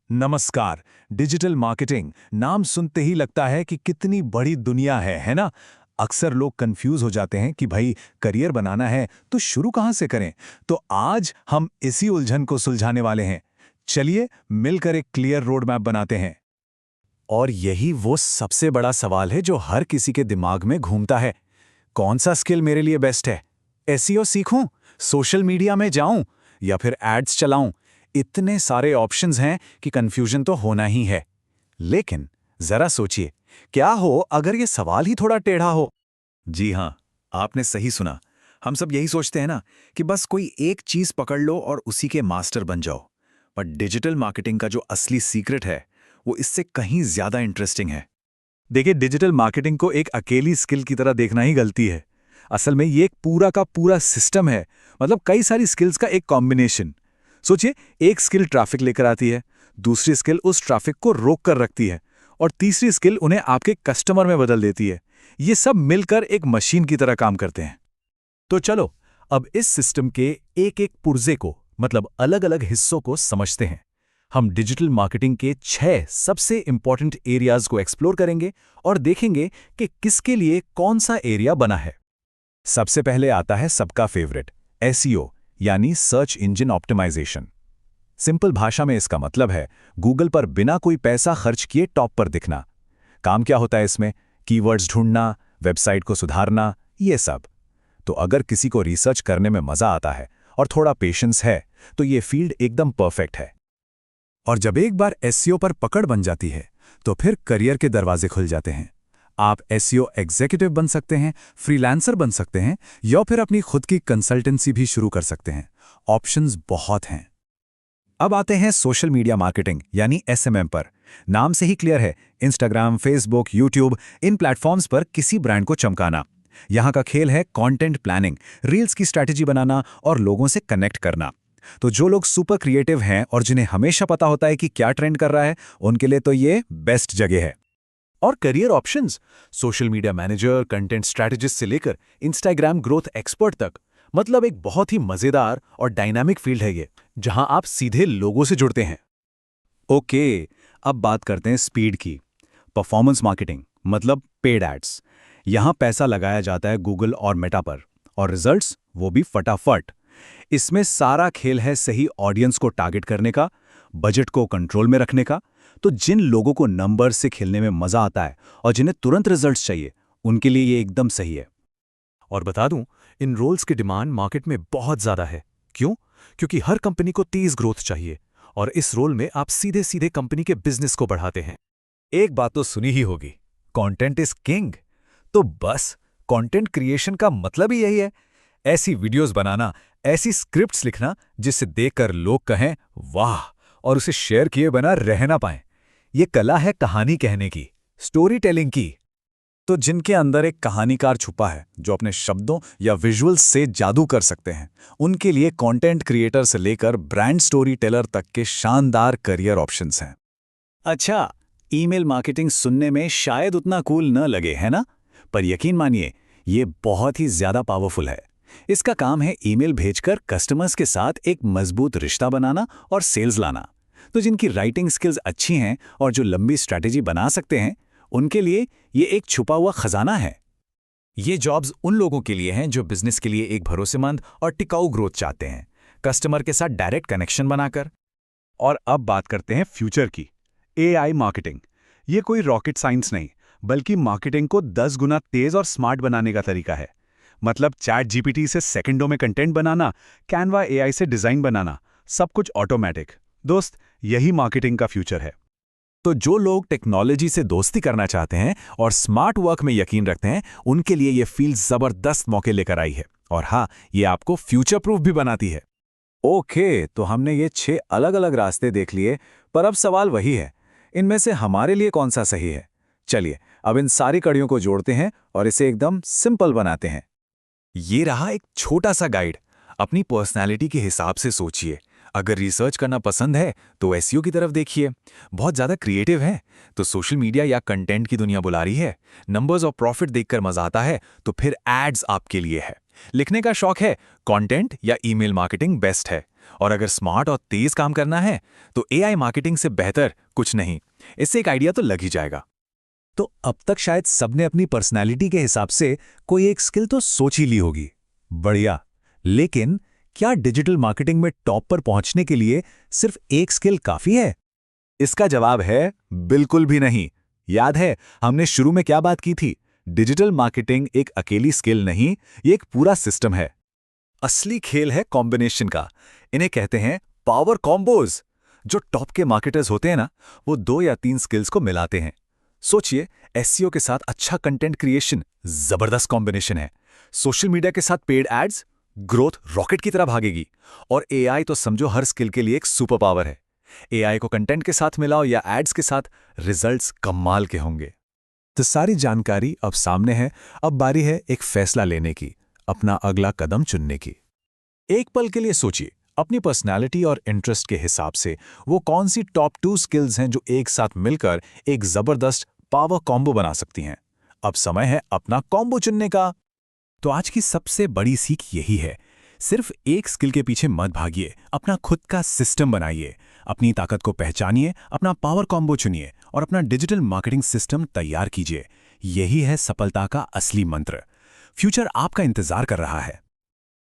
नमस्कार। Digital marketing नाम सुनते ही लगता है कि कितनी बड़ी दुनिया है ना? अक्सर लोग कंफ्यूज हो जाते हैं कि भाई करियर बनाना है तो शुरू कहां से करें। तो आज हम इसी उलझन को सुलझाने वाले हैं। चलिए मिलकर एक क्लियर रोड मैप बनाते हैं। और यही वो सबसे बड़ा सवाल है जो हर किसी के दिमाग में घूमता है। कौन सा स्किल मेरे लिए बेस्ट है? एसईओ सीखूं, सोशल मीडिया में जाऊं या फिर एड्स चलाऊं? इतने सारे ऑप्शंस हैं कि कंफ्यूजन तो होना ही है। लेकिन जरा सोचिए, क्या हो अगर ये सवाल ही थोड़ा टेढ़ा हो? जी हाँ, आपने सही सुना। हम सब यही सोचते हैं ना कि बस कोई एक चीज पकड़ लो और उसी के मास्टर बन जाओ। पर डिजिटल मार्केटिंग का जो असली सीक्रेट है, वो इससे कहीं ज्यादा इंटरेस्टिंग है। देखिए, डिजिटल मार्केटिंग को एक अकेली स्किल की तरह देखना ही गलती है। असल में ये एक पूरा का पूरा सिस्टम है, मतलब कई सारी स्किल्स का एक कॉम्बिनेशन। सोचिए, एक स्किल ट्रैफिक लेकर आती है, दूसरी स्किल उस ट्रैफिक को रोक कर रखती है, और तीसरी स्किल उन्हें आपके कस्टमर में बदल देती है। ये सब मिलकर एक मशीन की तरह काम करते हैं। तो चलो अब इस सिस्टम के एक एक पुर्जे को, मतलब अलग अलग हिस्सों को समझते हैं। हम डिजिटल मार्केटिंग के 6 सबसे इंपॉर्टेंट एरियाज को एक्सप्लोर करेंगे और देखेंगे कि किसके लिए कौन सा एरिया बना है। सबसे पहले आता है सबका फेवरेट, एसईओ, यानी सर्च इंजन ऑप्टिमाइजेशन। सिंपल भाषा में इसका मतलब है गूगल पर बिना कोई पैसा खर्च किए टॉप पर दिखना। काम क्या होता है इसमें? कीवर्ड्स ढूंढना, वेबसाइट को सुधारना, ये सब। तो अगर किसी को रिसर्च करने में मजा आता है और थोड़ा पेशेंस है, तो ये फील्ड एकदम परफेक्ट है। और जब एक बार एसईओ पर पकड़ बन जाती है, तो फिर करियर के दरवाजे खुल जाते हैं। आप एसईओ एग्जीक्यूटिव बन सकते हैं, फ्रीलांसर बन सकते हैं, या फिर अपनी खुद की कंसल्टेंसी भी शुरू कर सकते हैं। ऑप्शंस बहुत हैं। अब आते हैं सोशल मीडिया मार्केटिंग यानी एसएमएम पर। नाम से ही क्लियर है, इंस्टाग्राम, फेसबुक, यूट्यूब, इन प्लेटफॉर्म्स पर किसी ब्रांड को चमकाना। यहाँ का खेल है कंटेंट प्लानिंग, रील्स की स्ट्रैटेजी बनाना और लोगों से कनेक्ट करना। तो जो लोग सुपर क्रिएटिव हैं और जिन्हें हमेशा पता होता है कि क्या ट्रेंड कर रहा है, उनके लिए तो ये बेस्ट जगह है। और career options, social media manager, content strategist से लेकर इंस्टाग्राम ग्रोथ एक्सपर्ट तक, मतलब एक बहुत ही मजेदार और डायनामिक फील्ड है ये, जहां आप सीधे लोगों से जुड़ते हैं। ओके, अब बात करते हैं स्पीड की। परफॉर्मेंस मार्केटिंग, मतलब पेड एड्स। यहां पैसा लगाया जाता है गूगल और मेटा पर, और रिजल्ट्स वो भी फटाफट। इसमें सारा खेल है सही ऑडियंस को टारगेट करने का, बजट को कंट्रोल में रखने का। तो जिन लोगों को नंबर से खेलने में मजा आता है और जिन्हें तुरंत रिजल्ट्स चाहिए, उनके लिए ये एकदम सही है। और बता दूं, इन रोल्स की डिमांड मार्केट में बहुत ज्यादा है। क्यों? क्योंकि हर कंपनी को तेज ग्रोथ चाहिए, और इस रोल में आप सीधे सीधे कंपनी के बिजनेस को बढ़ाते हैं। एक बात तो सुनी ही होगी, कंटेंट इज किंग। तो बस कंटेंट क्रिएशन का मतलब ही यही है। ऐसी वीडियोस बनाना, ऐसी स्क्रिप्ट्स लिखना जिससे देखकर लोग कहें वाह, और उसे शेयर किए बिना रह ना पाएं। ये कला है कहानी कहने की, स्टोरी टेलिंग की। तो जिनके अंदर एक कहानीकार छुपा है, जो अपने शब्दों या विजुअल्स से जादू कर सकते हैं, उनके लिए कंटेंट क्रिएटर से लेकर ब्रांड स्टोरी टेलर तक के शानदार करियर ऑप्शंस हैं। अच्छा, ईमेल मार्केटिंग सुनने में शायद उतना कूल न लगे, है ना? पर यकीन मानिए, ये बहुत ही ज्यादा पावरफुल है। इसका काम है ईमेल भेजकर कस्टमर्स के साथ एक मजबूत रिश्ता बनाना और सेल्स लाना। तो जिनकी राइटिंग स्किल्स अच्छी हैं और जो लंबी स्ट्रैटेजी बना सकते हैं, उनके लिए ये एक छुपा हुआ खजाना है। ये जॉब्स उन लोगों के लिए हैं जो बिजनेस के लिए एक भरोसेमंद और टिकाऊ ग्रोथ चाहते हैं, कस्टमर के साथ डायरेक्ट कनेक्शन बनाकर। और अब बात करते हैं फ्यूचर की, एआई मार्केटिंग। ये कोई रॉकेट साइंस नहीं, बल्कि मार्केटिंग को 10 गुना तेज और स्मार्ट बनाने का तरीका है। मतलब चैट जीपीटी से सेकंडों में कंटेंट बनाना, कैनवा एआई से डिजाइन बनाना, सब कुछ ऑटोमेटिक। दोस्त, यही मार्केटिंग का फ्यूचर है। तो जो लोग टेक्नोलॉजी से दोस्ती करना चाहते हैं और स्मार्ट वर्क में यकीन रखते हैं, उनके लिए ये फील्ड जबरदस्त मौके लेकर आई है। और हाँ, ये आपको फ्यूचर प्रूफ भी बनाती है। ओके, तो हमने ये 6 अलग अलग रास्ते देख लिए, पर अब सवाल वही है, इनमें से हमारे लिए कौन सा सही है? चलिए अब इन सारी कड़ियों को जोड़ते हैं और इसे एकदम सिंपल बनाते हैं। ये रहा एक छोटा सा गाइड। अपनी पर्सनैलिटी के हिसाब से सोचिए। अगर रिसर्च करना पसंद है तो एसईओ की तरफ देखिए। बहुत ज़्यादा क्रिएटिव है तो सोशल मीडिया या कंटेंट की दुनिया बुला रही है। नंबर्स और प्रॉफिट देखकर मजा आता है तो फिर एड्स आपके लिए है। लिखने का शौक है, कंटेंट या ईमेल मार्केटिंग बेस्ट है। और अगर स्मार्ट और तेज काम करना है तो एआई मार्केटिंग से बेहतर कुछ नहीं। इससे एक आइडिया तो लग ही जाएगा। तो अब तक शायद सबने अपनी पर्सनैलिटी के हिसाब से कोई एक स्किल तो सोच ही ली होगी। बढ़िया। लेकिन क्या डिजिटल मार्केटिंग में टॉप पर पहुंचने के लिए सिर्फ एक स्किल काफी है? इसका जवाब है बिल्कुल भी नहीं। याद है हमने शुरू में क्या बात की थी? डिजिटल मार्केटिंग एक अकेली स्किल नहीं, ये एक पूरा सिस्टम है। असली खेल है कॉम्बिनेशन का। इन्हें कहते हैं पावर कॉम्बोज। जो टॉप के मार्केटर्स होते हैं ना, वो 2 या 3 स्किल्स को मिलाते हैं। सोचिए, एसईओ के साथ अच्छा कंटेंट क्रिएशन, जबरदस्त कॉम्बिनेशन है। सोशल मीडिया के साथ पेड एड्स, ग्रोथ रॉकेट की तरह भागेगी। और एआई तो समझो हर स्किल के लिए एक सुपर पावर है। एआई को कंटेंट के साथ मिलाओ या एड्स के साथ, रिजल्ट्स कमाल के होंगे। तो सारी जानकारी अब सामने है। अब बारी है एक फैसला लेने की, अपना अगला कदम चुनने की। एक पल के लिए सोचिए, अपनी पर्सनालिटी और इंटरेस्ट के हिसाब से वो कौन सी टॉप 2 स्किल्स हैं जो एक साथ मिलकर एक जबरदस्त पावर कॉम्बो बना सकती हैं। अब समय है अपना कॉम्बो चुनने का। तो आज की सबसे बड़ी सीख यही है, सिर्फ एक स्किल के पीछे मत भागिए, अपना खुद का सिस्टम बनाइए। अपनी ताकत को पहचानिए, अपना पावर कॉम्बो चुनिए और अपना डिजिटल मार्केटिंग सिस्टम तैयार कीजिए। यही है सफलता का असली मंत्र। फ्यूचर आपका इंतजार कर रहा है।